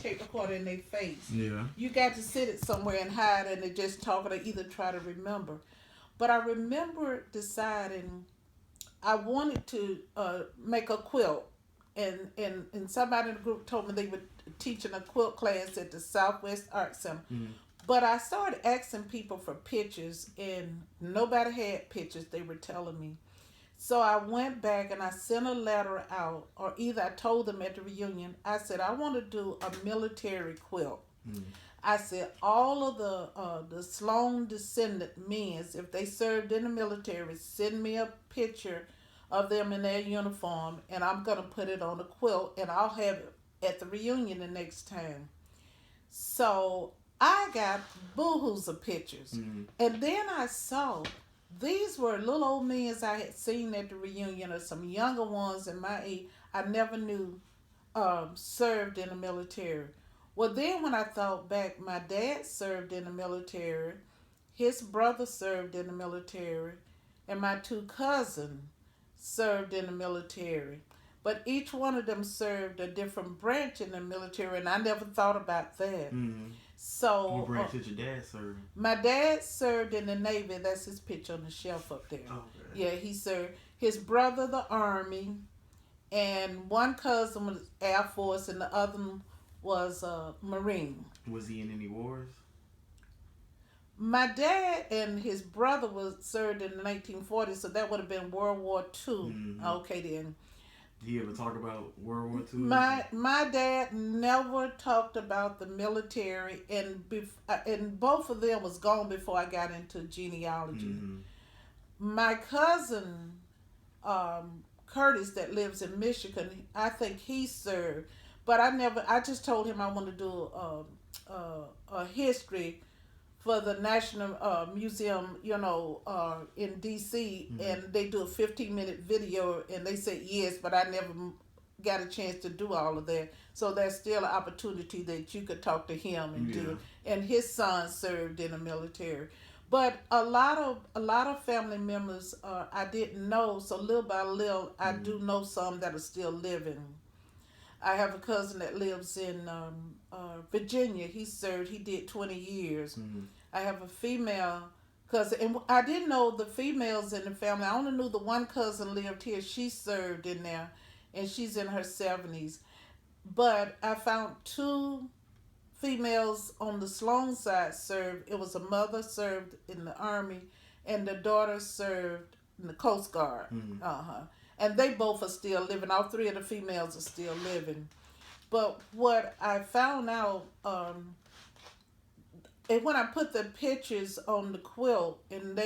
tape recorder in their face. Yeah. You got to sit it somewhere and hide and they just talking or either try to remember. But I remember deciding I wanted to make a quilt, and somebody in the group told me they were teaching a quilt class at the Southwest Art Center. Mm. But I started asking people for pictures, and nobody had pictures. They were telling me. So I went back and I sent a letter out, or either I told them at the reunion. I said I want to do a military quilt. Mm. I said all of the Sloan descendant men, if they served in the military, send me a picture of them in their uniform, and I'm gonna put it on a quilt, and I'll have it at the reunion the next time. So I got boohoo's of pictures, Mm. and then I saw these were little old men I had seen at the reunion, or some younger ones in my age I never knew served in the military. Well, then when I thought back, my dad served in the military, his brother served in the military, and my two cousins served in the military. But each one of them served a different branch in the military, and I never thought about that. Mm. What So, branch did your dad serve? my dad served in the Navy. That's his picture on the shelf up there. Okay. Yeah, he served. His brother, the Army, and one cousin was Air Force, and the other was Marine. Was he in any wars? My dad and his brother was served in the 1940s, so that would have been World War II. Mm-hmm. Okay, then. Did he ever talk about World War II? My dad never talked about the military, and both of them was gone before I got into genealogy. Mm-hmm. My cousin Curtis, that lives in Michigan, I think he served, but I just told him I want to do a history for the National Museum, in D.C., Mm-hmm. and they do a 15-minute video, and they said yes, but I never got a chance to do all of that. So there's still an opportunity that you could talk to him and do it. And his son served in the military. But a lot of family members I didn't know, so little by little I do know some that are still living. I have a cousin that lives in Virginia. He served. He did 20 years. Mm-hmm. I have a female cousin, and I didn't know the females in the family. I only knew the one cousin lived here. She served in there, and she's in her 70s. But I found two females on the Sloan side served. It was a mother served in the Army, and the daughter served in the Coast Guard. Mm-hmm. And they both are still living. All three of the females are still living. But what I found out, and when I put the pictures on the quilt, and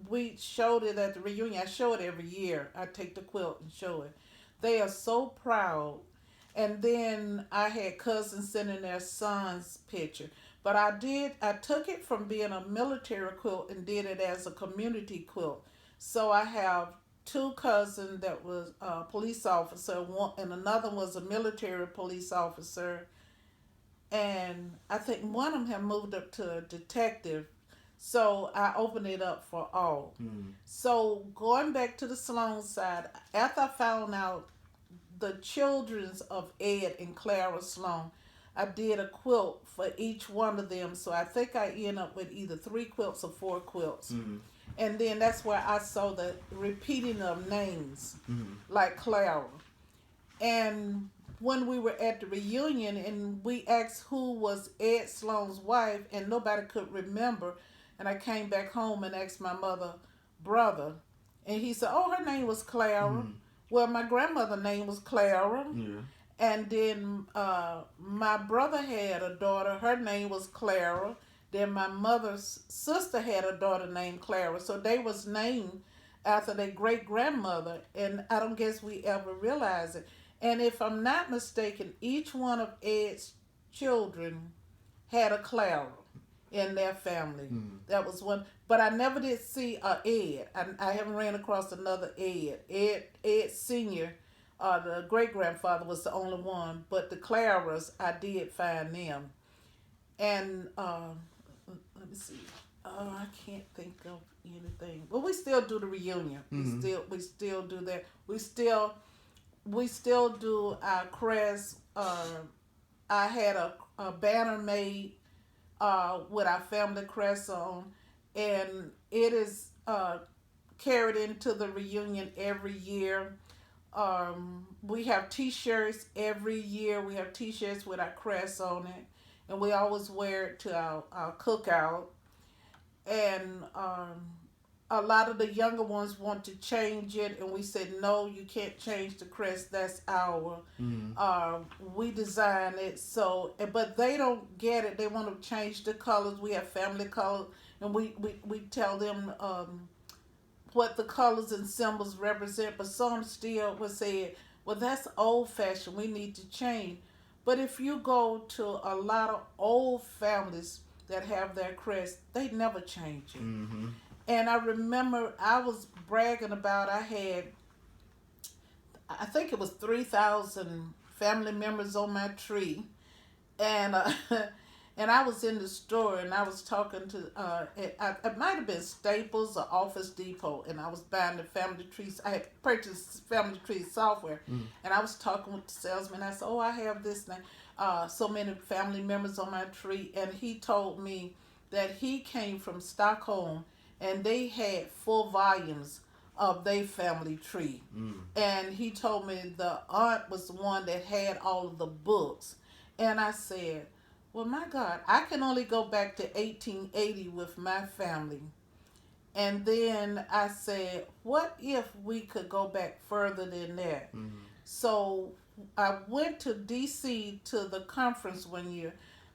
we showed it at the reunion, I show it every year. I take the quilt and show it. They are so proud. And then I had cousins sending their son's picture. But I took it from being a military quilt and did it as a community quilt. So I have two cousins that was a police officer, and another was a military police officer, and I think one of them had moved up to a detective. So I opened it up for all. Mm-hmm. So going back to the Sloan side, after I found out the children's of Ed and Clara Sloan, I did a quilt for each one of them. So I think I end up with either 3 quilts or 4 quilts. Mm-hmm. And then that's where I saw the repeating of names, Mm-hmm. like Clara. And when we were at the reunion and we asked who was Ed Sloan's wife, and nobody could remember, and I came back home and asked my brother, and he said, oh, her name was Clara. Mm-hmm. Well, my grandmother's name was Clara. Yeah. And then my brother had a daughter, her name was Clara. Then my mother's sister had a daughter named Clara. So they was named after their great-grandmother, and I don't guess we ever realized it. And if I'm not mistaken, each one of Ed's children had a Clara in their family. Mm-hmm. That was one. But I never did see a Ed. I haven't ran across another Ed. Ed Sr., the great-grandfather, was the only one. But the Claras, I did find them. And let me see. I can't think of anything. But we still do the reunion. Mm-hmm. We still do that. We still do our crest I had a banner made with our family crest on, and it is carried into the reunion every year. We have T-shirts every year. We have T-shirts with our crest on it, and we always wear it to our cookout. And a lot of the younger ones want to change it, and we said no, you can't change the crest. That's our. Mm-hmm. We design it so, but they don't get it. They want to change the colors. We have family colors, and we tell them what the colors and symbols represent. But some still will say, well, that's old fashioned. We need to change. But if you go to a lot of old families that have their crest, they never change it. Mm-hmm. And I remember I was bragging about I had, I think it was 3,000 family members on my tree, and and I was in the store and I was talking to it might have been Staples or Office Depot, and I was buying the family trees. I had purchased family tree software, and I was talking with the salesman. I said, "Oh, I have this thing, so many family members on my tree," and he told me that he came from Stockholm and they had 4 volumes of their family tree. And he told me the aunt was the one that had all of the books. And I said, well, my God, I can only go back to 1880 with my family. And then I said, what if we could go back further than that? Mm-hmm. So I went to D.C. to the conference one year,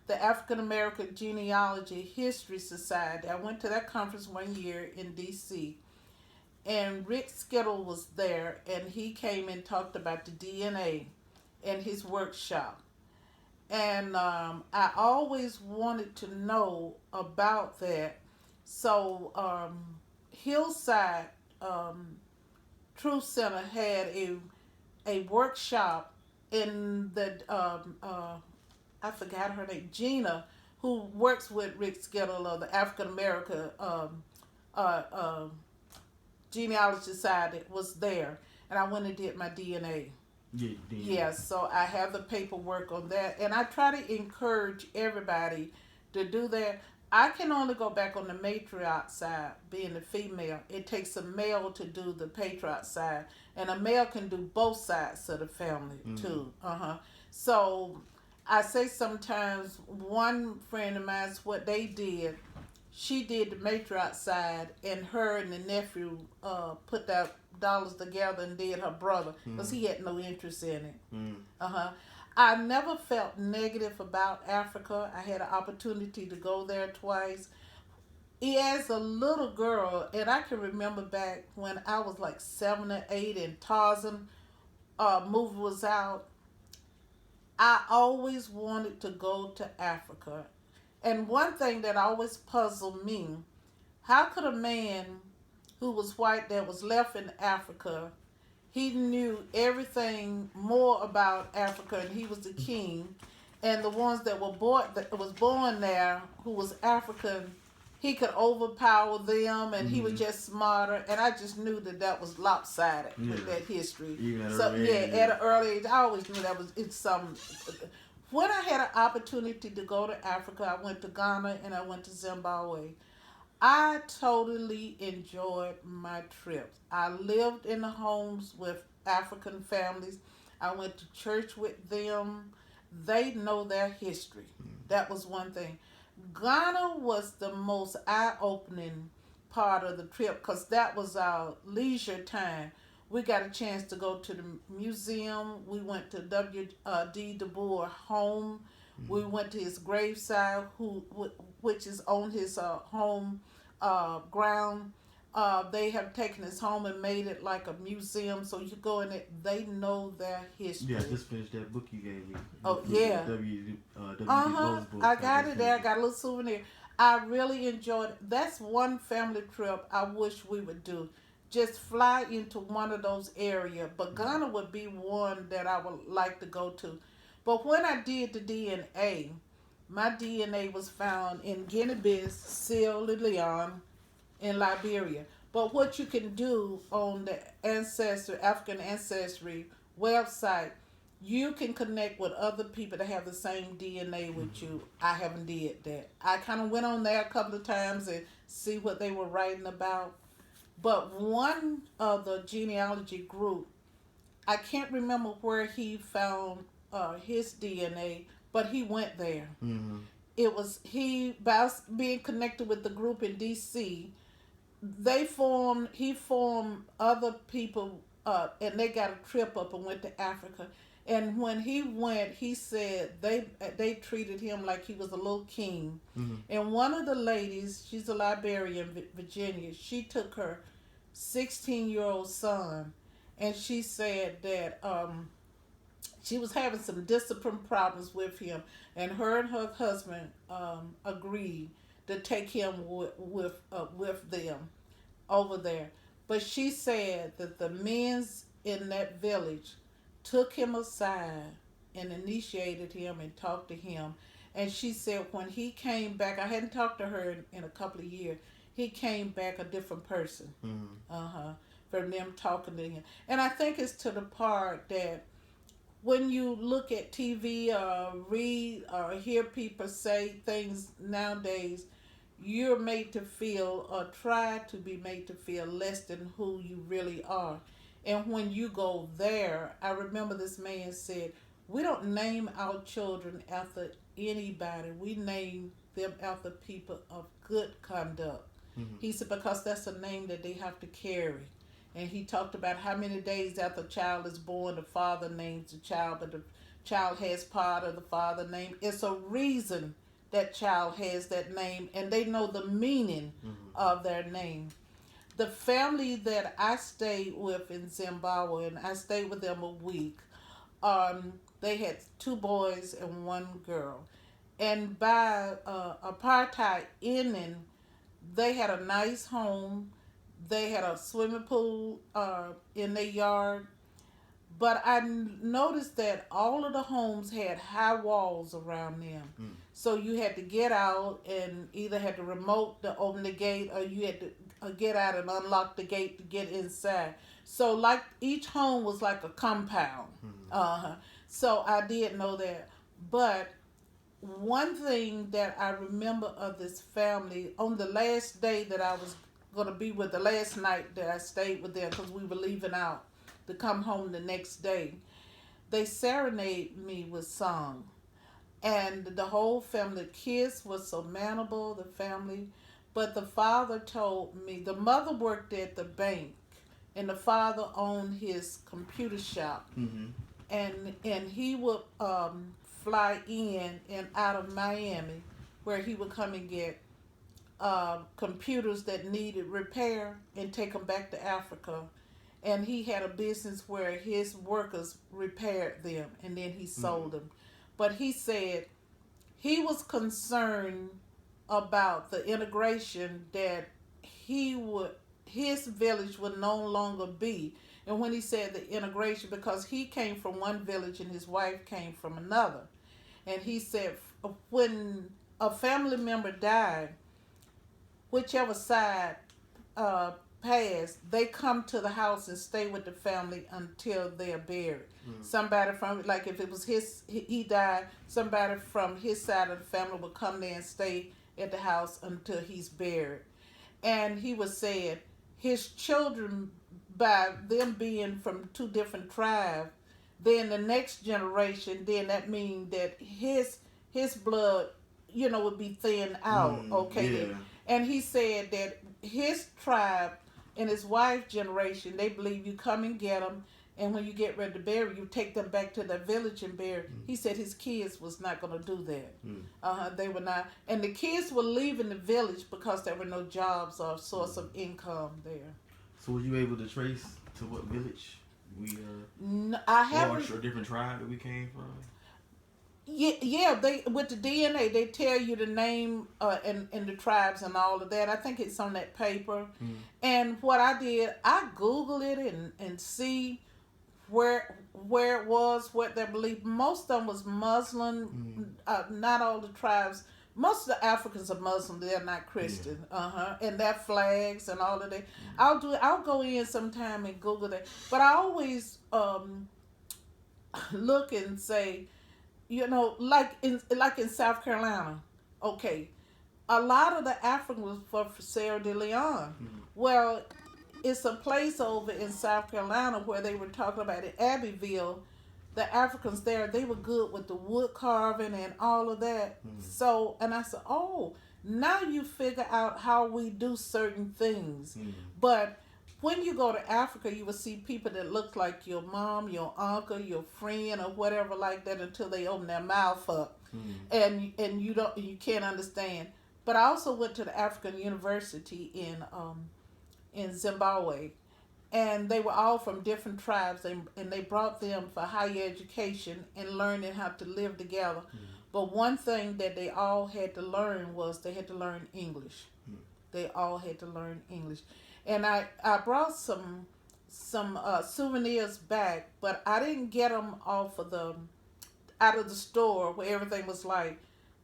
the African American Genealogy History Society. I went to that conference one year in D.C. and Rick Skittle was there, and he came and talked about the DNA in his workshop. And I always wanted to know about that. So Hillside Truth Center had a workshop in the I forgot her name, Gina, who works with Rick Skittle of the African American uh, uh, Genealogy Society, was there, and I went and did my DNA. Yeah, Yes, so I have the paperwork on that, and I try to encourage everybody to do that. I can only go back on the matriarch side, being the female. It takes a male to do the patriarch side, and a male can do both sides of the family too. So I say sometimes one friend of mine's what they did. She did the matriarch side, and her and the nephew put that dollars together and did her brother because he had no interest in it. I never felt negative about Africa. I had an opportunity to go there twice. As a little girl, and I can remember back when I was like 7 or 8 and Tarzan movie was out, I always wanted to go to Africa. And one thing that always puzzled me, how could a man who was white that was left in Africa, he knew everything more about Africa, and he was the king, and the ones that was born there who was African, he could overpower them, and he was just smarter. And I just knew that was lopsided with that history. Even at So early yeah, age, at an early age, I always knew that was it's some. When I had an opportunity to go to Africa, I went to Ghana and I went to Zimbabwe. I totally enjoyed my trips. I lived in the homes with African families. I went to church with them. They know their history. That was one thing. Ghana was the most eye-opening part of the trip because that was our leisure time. We got a chance to go to the museum. We went to W.D. Du Bois' home. We went to his graveside, which is on his home ground. They have taken his home and made it like a museum, so you go in it. They know their history. Yeah, I just finished that book you gave me. Oh yeah. I got it there. I got a little souvenir. I really enjoyed it. That's one family trip I wish we would do. Just fly into one of those areas. But Ghana would be one that I would like to go to. But when I did the DNA, my DNA was found in Guinea-Bissau, Sierra Leone, in Liberia. But what you can do on the African Ancestry website, you can connect with other people that have the same DNA with Mm-hmm. you. I haven't did that. I kind of went on there a couple of times and see what they were writing about. But one of the genealogy group, I can't remember where he found his DNA, but he went there. Mm-hmm. It was he by being connected with the group in D.C. He formed other people, and they got a trip up and went to Africa. And when he went, he said they treated him like he was a little king. Mm-hmm. And one of the ladies, she's a librarian in Virginia, she took her 16-year-old son, and she said that she was having some discipline problems with him, and her husband agreed to take him with them over there. But she said that the men in that village took him aside and initiated him and talked to him. And she said when he came back, I hadn't talked to her in a couple of years, he came back a different person. Mm-hmm. Uh huh. From them talking to him. And I think it's to the part that when you look at TV or read or hear people say things nowadays, you're made to feel or try to be made to feel less than who you really are. And when you go there, I remember this man said, we don't name our children after anybody. We name them after people of good conduct. Mm-hmm. He said, because that's a name that they have to carry. And he talked about how many days after a child is born, the father names the child, but the child has part of the father name. It's a reason that child has that name, and they know the meaning Mm-hmm. of their name. The family that I stayed with in Zimbabwe, and I stayed with them a week, they had two boys and one girl. And by apartheid ending, they had a nice home. They had a swimming pool in their yard. But I noticed that all of the homes had high walls around them. Mm. So you had to get out and either had to remote to open the gate, or you had to get out and unlock the gate to get inside. So like each home was like a compound. Mm-hmm. Uh-huh. So I did know that. But one thing that I remember of this family, on the last day that I was going to be with, the last night that I stayed with them because we were leaving out to come home the next day, they serenaded me with song. And the whole family, the kids were so manable, the family. But the father told me, the mother worked at the bank, and the father owned his computer shop. Mm-hmm. And he would fly in and out of Miami, where he would come and get computers that needed repair and take them back to Africa. And he had a business where his workers repaired them and then he sold Mm-hmm. them. But he said he was concerned about the integration that he would his village would no longer be. And when he said the integration, because he came from one village and his wife came from another, and he said when a family member died, whichever side uh, passed, they come to the house and stay with the family until they're buried. Mm-hmm. Somebody from, like if it was he died, somebody from his side of the family would come there and stay at the house until he's buried. And he was saying his children, by them being from two different tribes, then the next generation, then that means that his blood, would be thinned out. Mm, Okay, then. yeah. And he said that his tribe and his wife's generation, they believe you come and get them, and when you get ready to bury, you take them back to their village and bury. Mm. He said his kids was not going to do that. Mm. They were not, and the kids were leaving the village because there were no jobs or source of income there. So were you able to trace to what village we I or haven't. a different tribe that we came from? Yeah. They with the DNA, they tell you the name and the tribes and all of that. I think it's on that paper. Mm. And what I did, I Google it and see where it was, what their belief. Most of them was Muslim. Not all the tribes. Most of the Africans are Muslim. They're not Christian. And their flags and all of that. I'll go in sometime and Google that. But I always look and say, like in South Carolina, okay, a lot of the Africans was for Sierra de Leone. Mm-hmm. Well, it's a place over in South Carolina where they were talking about in Abbeville. The Africans there, they were good with the wood carving and all of that. Mm-hmm. So, and I said, oh, now you figure out how we do certain things. Mm-hmm. But when you go to Africa, you will see people that look like your mom, your uncle, your friend, or whatever like that until they open their mouth up, Mm-hmm. and you can't understand. But I also went to the African University in Zimbabwe, and they were all from different tribes, and they brought them for higher education and learning how to live together. Mm-hmm. But one thing that they all had to learn was they had to learn English. They all had to learn English, and I brought some souvenirs back, but I didn't get them off of the out of the store where everything was like.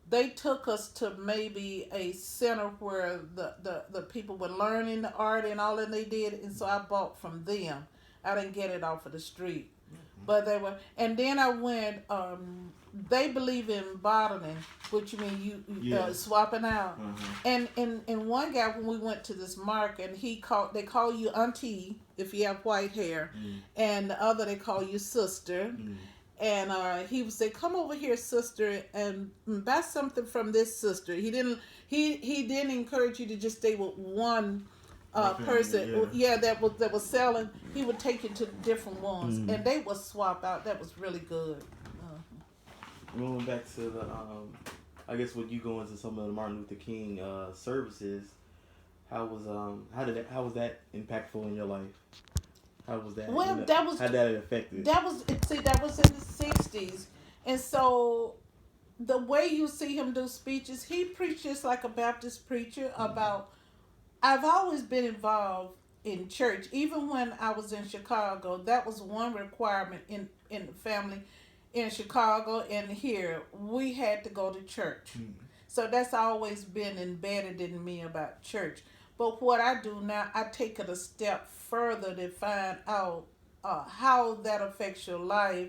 They took us to maybe a center where the people were learning the art and all that they did, and so I bought from them. I didn't get it off of the street, but they were. And then I went. They believe in bottling, which you mean swapping out. And one guy when we went to this market, they call you auntie if you have white hair, and the other they call you sister. And he would say, "Come over here, sister, and buy something from this sister." He didn't encourage you to just stay with one person. Yeah, that was selling. He would take you to different ones, and they would swap out. That was really good. Going back to the, I guess when you go into some of the Martin Luther King services, how was that impactful in your life? How was that? Well, how that affected? That was in the '60s, and so the way you see him do speeches, he preaches like a Baptist preacher about. I've always been involved in church, even when I was in Chicago. That was one requirement in the family. In Chicago and here, we had to go to church. So that's always been embedded in me about church. But what I do now, I take it a step further to find out how that affects your life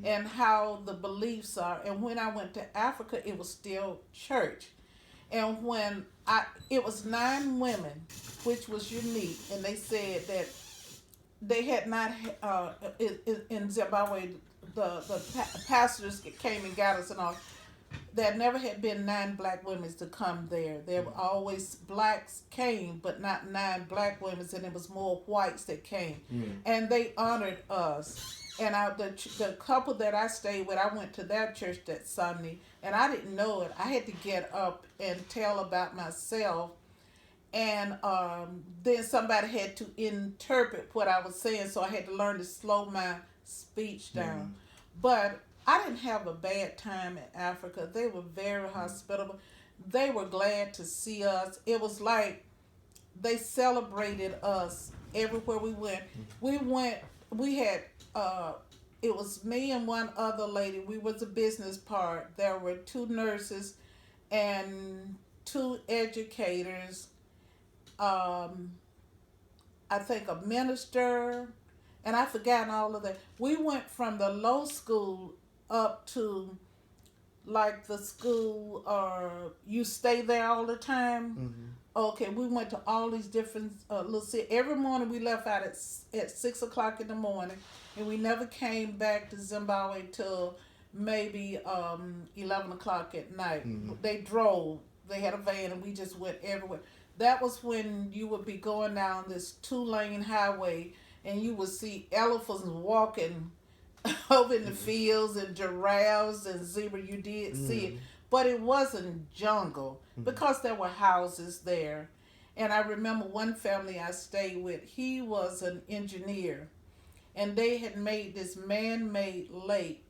and how the beliefs are. And when I went to Africa, it was still church. And when it was 9 women, which was unique, and they said that they had not in Zimbabwe. The pastors came and got us and all. There never had been 9 black women to come there. There were always blacks came, but not 9 black women, and it was more whites that came. And they honored us. And the couple that I stayed with, I went to their church that Sunday, and I didn't know it. I had to get up and tell about myself, and then somebody had to interpret what I was saying, so I had to learn to slow my speech down. But I didn't have a bad time in Africa. They were very hospitable. They were glad to see us. It was like they celebrated us everywhere we went. We had it was me and one other lady. We was a business part. There were 2 nurses and 2 educators. I think a minister, and I forgot all of that. We went from the low school up to like the school you stay there all the time. Okay, we went to all these different little cities. Every morning we left out at 6 o'clock in the morning, and we never came back to Zimbabwe till maybe 11 o'clock at night. They drove. They had a van, and we just went everywhere. That was when you would be going down this 2-lane highway, and you would see elephants walking over in the fields, and giraffes and zebra. You did see it, but it wasn't jungle because there were houses there. And I remember one family I stayed with. He was an engineer, and they had made this man-made lake.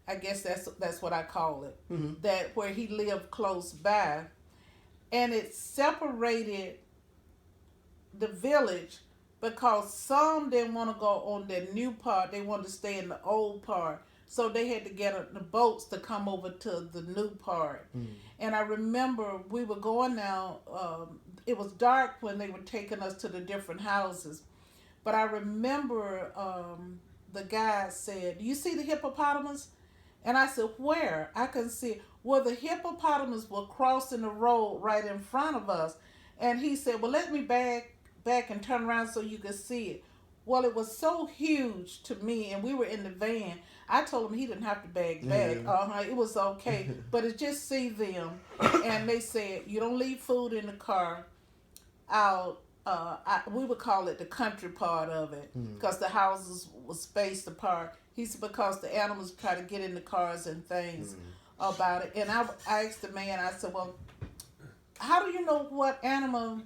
I guess that's what I call it. That where he lived close by, and it separated the village because some didn't want to go on the new part. They wanted to stay in the old part. So they had to get the boats to come over to the new part. And I remember we were going now, it was dark when they were taking us to the different houses. But I remember the guy said, "Do you see the hippopotamus?" And I said, "Where?" I couldn't see it. Well, the hippopotamus were crossing the road right in front of us. And he said, "Well, let me back and turn around so you could see it." Well, it was so huge to me, and we were in the van. I told him he didn't have to back. Yeah. It was okay. But it just see them, and they said, "You don't leave food in the car out." We would call it the country part of it because the houses were spaced apart. He said because the animals try to get in the cars and things about it. And I asked the man, I said, "Well, how do you know what animal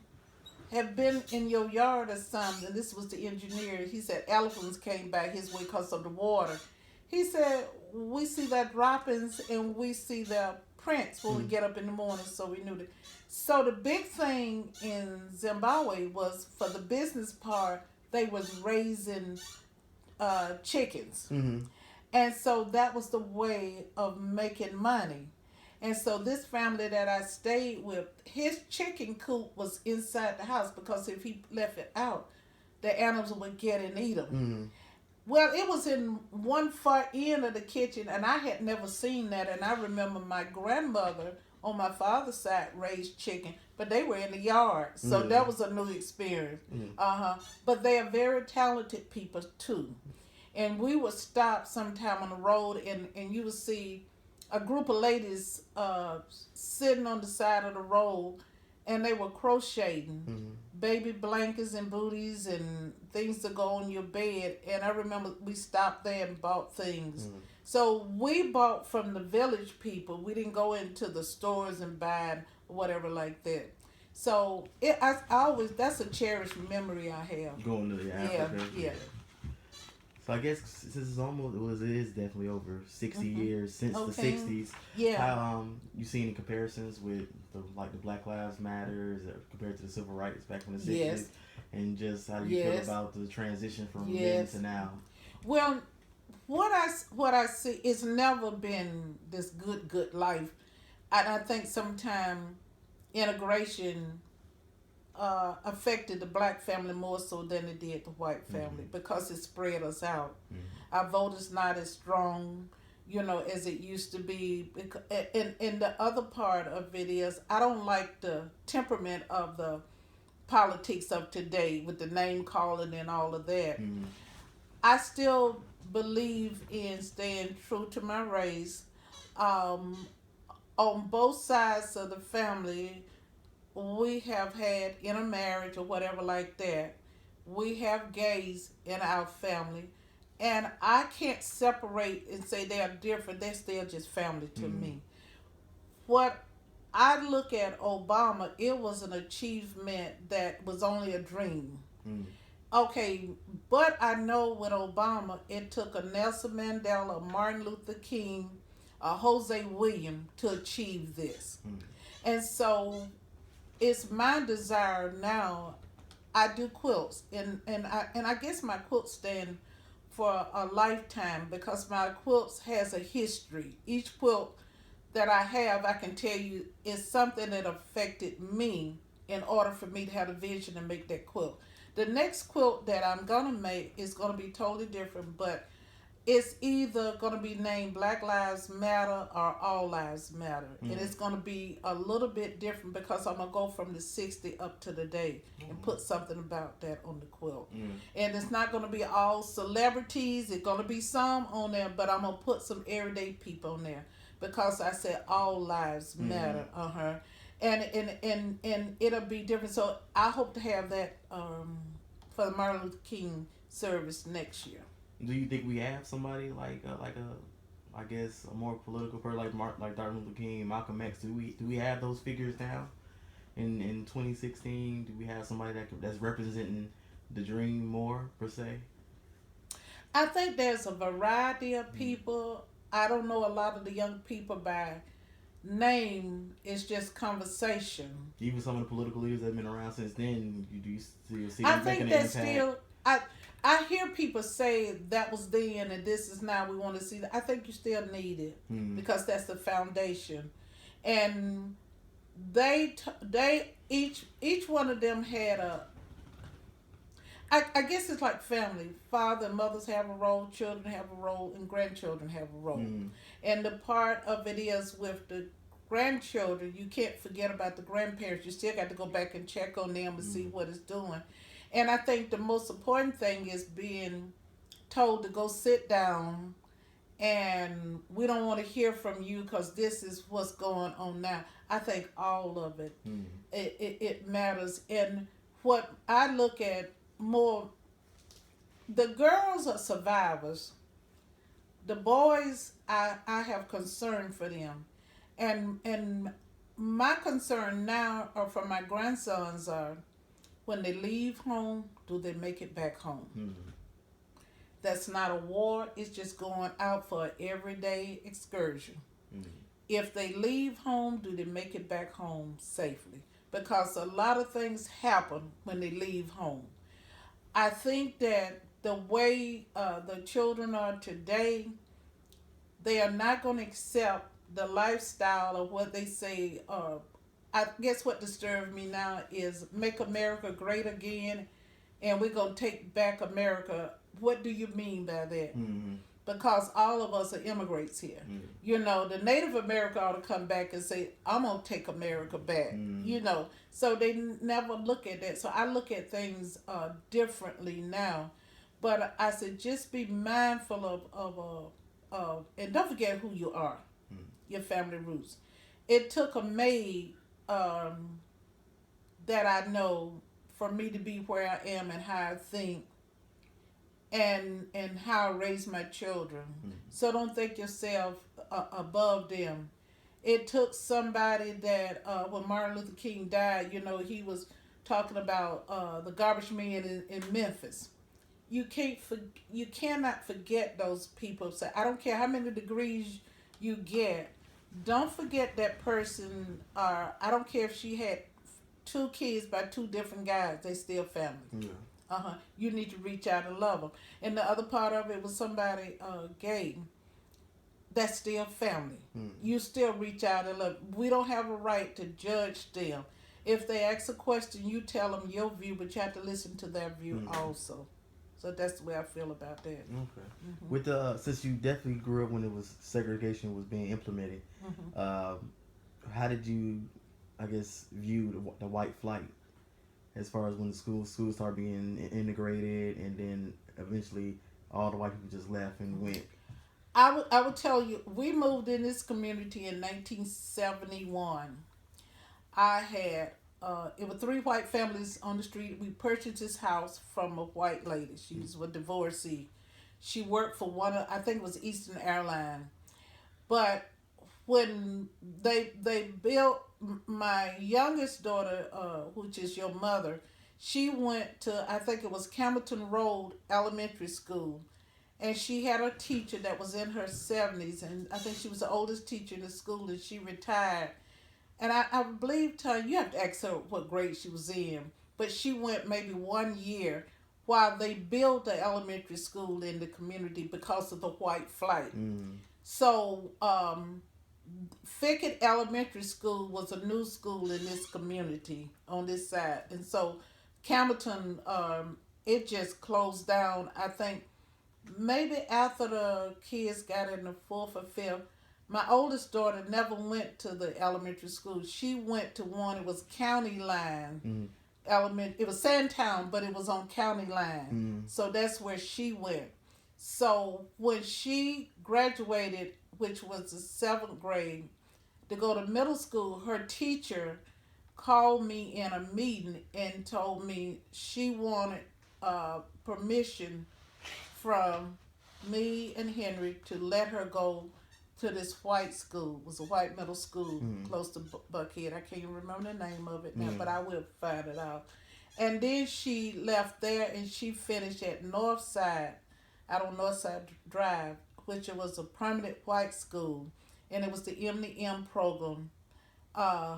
have been in your yard or something?" This was the engineer. He said elephants came back his way because of the water. He said, "We see their droppings and we see their prints when we get up in the morning," so we knew that. So the big thing in Zimbabwe was for the business part, they was raising chickens. Mm-hmm. And so that was the way of making money. And so this family that I stayed with, his chicken coop was inside the house because if he left it out, the animals would get and eat them. Mm-hmm. Well, it was in one far end of the kitchen, and I had never seen that. And I remember my grandmother on my father's side raised chicken, but they were in the yard, so that was a new experience. But they are very talented people too. And we would stop sometime on the road, and you would see a group of ladies sitting on the side of the road, and they were crocheting baby blankets and booties and things to go on your bed. And I remember we stopped there and bought things. So we bought from the village people. We didn't go into the stores and buy whatever like that. So I always, that's a cherished memory I have. Going to Africa. Yeah. So I guess since it's almost, it is definitely over 60 years since the Okay. 60s. Yeah. How you see any comparisons with the Black Lives Matters compared to the civil rights back in the 60s? Yes. And just how do you feel about the transition from then Yes. to now? Well, what I see, it's never been this good life. And I think sometimes integration affected the black family more so than it did the white family because it spread us out. Our vote is not as strong, as it used to be. And the other part of it is I don't like the temperament of the politics of today with the name calling and all of that. I still believe in staying true to my race. On both sides of the family, we have had intermarriage or whatever like that. We have gays in our family. And I can't separate and say they are different. They're still just family to me. What I look at Obama, it was an achievement that was only a dream. Okay, but I know with Obama, it took a Nelson Mandela, a Martin Luther King, a Jose Williams to achieve this. And so it's my desire now. I do quilts, and I guess my quilts stand for a lifetime because my quilts has a history. Each quilt that I have, I can tell you, is something that affected me in order for me to have a vision and make that quilt. The next quilt that I'm gonna make is gonna be totally different, but it's either going to be named Black Lives Matter or All Lives Matter. And it's going to be a little bit different because I'm going to go from the 60 up to the day and put something about that on the quilt. And it's not going to be all celebrities. It's going to be some on there, but I'm going to put some everyday people on there because I said all lives matter. And it'll be different. So I hope to have that for the Martin Luther King service next year. Do you think we have somebody like I guess a more political person like Martin Luther King, Malcolm X? Do we have those figures now? In 2016, do we have somebody that's representing the dream more per se? I think there's a variety of people. I don't know a lot of the young people by name. It's just conversation. Even some of the political leaders that have been around since then, do you still see I them think making that's an impact? still. I hear people say that was then and this is now. We want to see that. I think you still need it because that's the foundation, and they each one of them had a. I guess it's like family. Father and mothers have a role, children have a role, and grandchildren have a role. Mm. And the part of it is with the grandchildren, you can't forget about the grandparents. You still got to go back and check on them and see Mm. what it's doing. And I think the most important thing is being told to go sit down, and we don't want to hear from you because this is what's going on now. I think all of it, Mm. it matters. And what I look at more, the girls are survivors. The boys, I have concern for them. And my concern now or for my grandsons are when they leave home, do they make it back home? Mm. That's not a war, it's just going out for an everyday excursion. Mm. If they leave home, do they make it back home safely? Because a lot of things happen when they leave home. I think that the way the children are today, they are not going to accept the lifestyle of what they say. I guess what disturbs me now is make America great again, and we're going to take back America. What do you mean by that? Mm. Because all of us are immigrants here. Mm. You know, the Native America ought to come back and say, I'm going to take America back. Mm. You know, so they never look at that. So I look at things differently now. But I said, just be mindful and don't forget who you are, Mm. your family roots. It took a maid that I know for me to be where I am and how I think and how I raise my children. Mm. So don't think yourself above them. It took somebody that when Martin Luther King died, you know, he was talking about the garbage man in Memphis. You can't you cannot forget those people. So I don't care how many degrees you get. Don't forget that person. I don't care if she had two kids by two different guys. They still family. Yeah. You need to reach out and love them. And the other part of it was somebody gay. That's still family. Mm. You still reach out and love. We don't have a right to judge them. If they ask a question, you tell them your view, but you have to listen to their view also. So that's the way I feel about that. Okay. With since you definitely grew up when it was segregation was being implemented, how did you, I guess, view the white flight as far as when the schools started being integrated, and then eventually all the white people just left and went? I would tell you, we moved in this community in 1971. I had it were three white families on the street. We purchased this house from a white lady. She was a divorcee. She worked for one of, I think it was Eastern Airline. But when they built my youngest daughter, which is your mother, she went to, I think it was Campbellton Road Elementary School, and she had a teacher that was in her 70s, and I think she was the oldest teacher in the school, and she retired. And I believe, Tanya, you have to ask her what grade she was in, but she went maybe 1 year while they built the elementary school in the community because of the white flight. Mm. So Fickett Elementary School was a new school in this community on this side, and so Campbellton, it just closed down. I think maybe after the kids got in the fourth or fifth. My oldest daughter never went to the elementary school. She went to one. It was County Line Element. It was Sandtown, but it was on County Line. So that's where she went. So when she graduated, which was the seventh grade, to go to middle school, her teacher called me in a meeting and told me she wanted permission from me and Henry to let her go to this white school. It was a white middle school close to Buckhead. I can't remember the name of it now, but I will find it out. And then she left there and she finished at Northside, out on Northside Drive, which was a permanent white school. And it was the M program.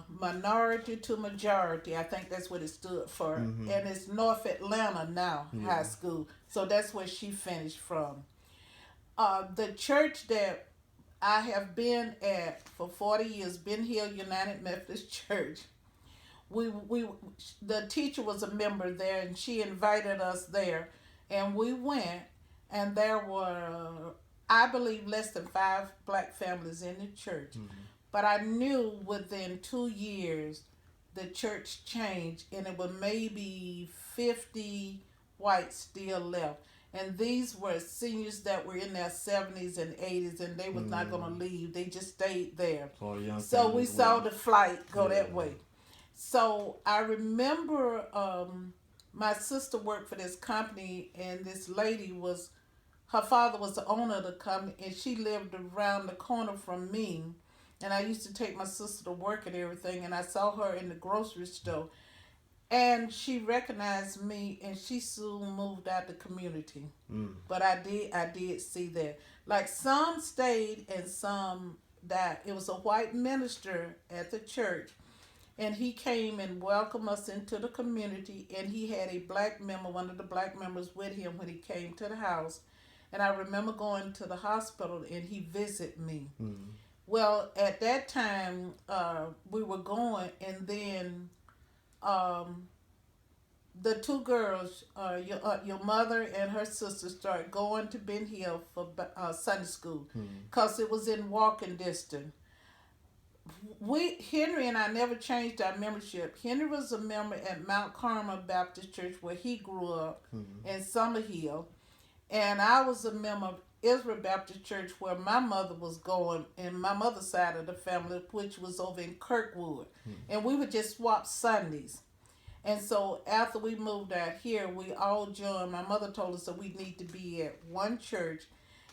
Minority to majority, I think that's what it stood for. And it's North Atlanta now, high school. So that's where she finished from. The church that I have been at for 40 years, Ben Hill United Methodist Church. we the teacher was a member there, and she invited us there, and we went, and there were, I believe, less than 5 black families in the church. Mm-hmm. But I knew within 2 years the church changed, and it was maybe 50 whites still left. And these were seniors that were in their 70s and 80s, and they was not going to leave. They just stayed there. So a young So we family saw went. the flight go Yeah. that way. So I remember my sister worked for this company, and this lady was, her father was the owner of the company, and she lived around the corner from me. And I used to take my sister to work and everything, and I saw her in the grocery store. And she recognized me, and she soon moved out the community. Mm. But I did see that. Like, some stayed and some died. It was a white minister at the church, and he came and welcomed us into the community, and he had a black member, one of the black members, with him when he came to the house. And I remember going to the hospital, and he visited me. Mm. Well, at that time, we were going, and then the two girls, your mother and her sister, started going to Ben Hill for Sunday school, Mm. because it was in walking distance. Henry and I never changed our membership. Henry was a member at Mount Carmel Baptist Church, where he grew up, Mm. in Summer Hill, and I was a member of Israel Baptist Church, where my mother was going, and my mother's side of the family, which was over in Kirkwood. Mm. And we would just swap Sundays. And so after we moved out here, we all joined. My mother told us that we need to be at one church.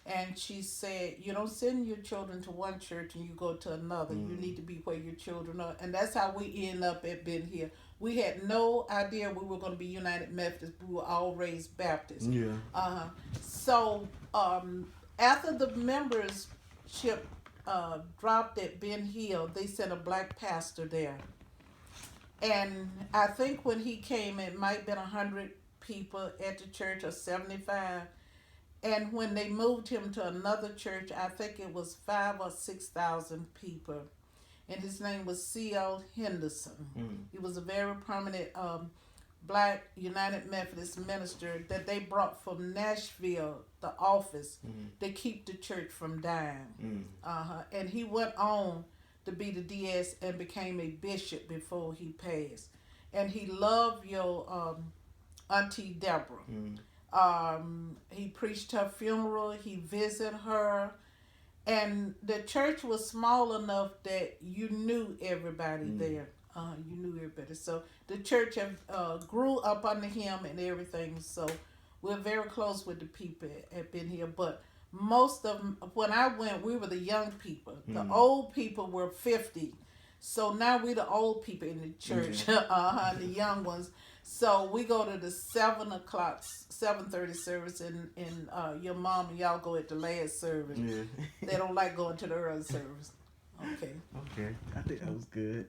And she said, you don't send your children to one church and you go to another. Mm. You need to be where your children are. And that's how we end up at Ben Hill. We had no idea we were going to be United Methodist. We were all raised Baptist. Yeah. So after the membership dropped at Ben Hill, they sent a black pastor there. And I think when he came, it might have been 100 people at the church, or 75. And when they moved him to another church, I think it was 5,000 or 6,000 people. And his name was C.L. Henderson. Mm. He was a very prominent black United Methodist minister that they brought from Nashville, the office, to keep the church from dying. Mm. And he went on to be the DS and became a bishop before he passed. And he loved your Auntie Deborah. Mm. He preached her funeral. He visited her. And the church was small enough that you knew everybody there. You knew everybody. So the church have, grew up under him and everything. So we're very close with the people at Ben Hill. But most of them, when I went, we were the young people. The old people were 50. So now we're the old people in the church, the young ones. So we go to the 7:30 service, and your mom and y'all go at the last service. Yeah. They don't like going to the early service. Okay. Okay. I think that was good.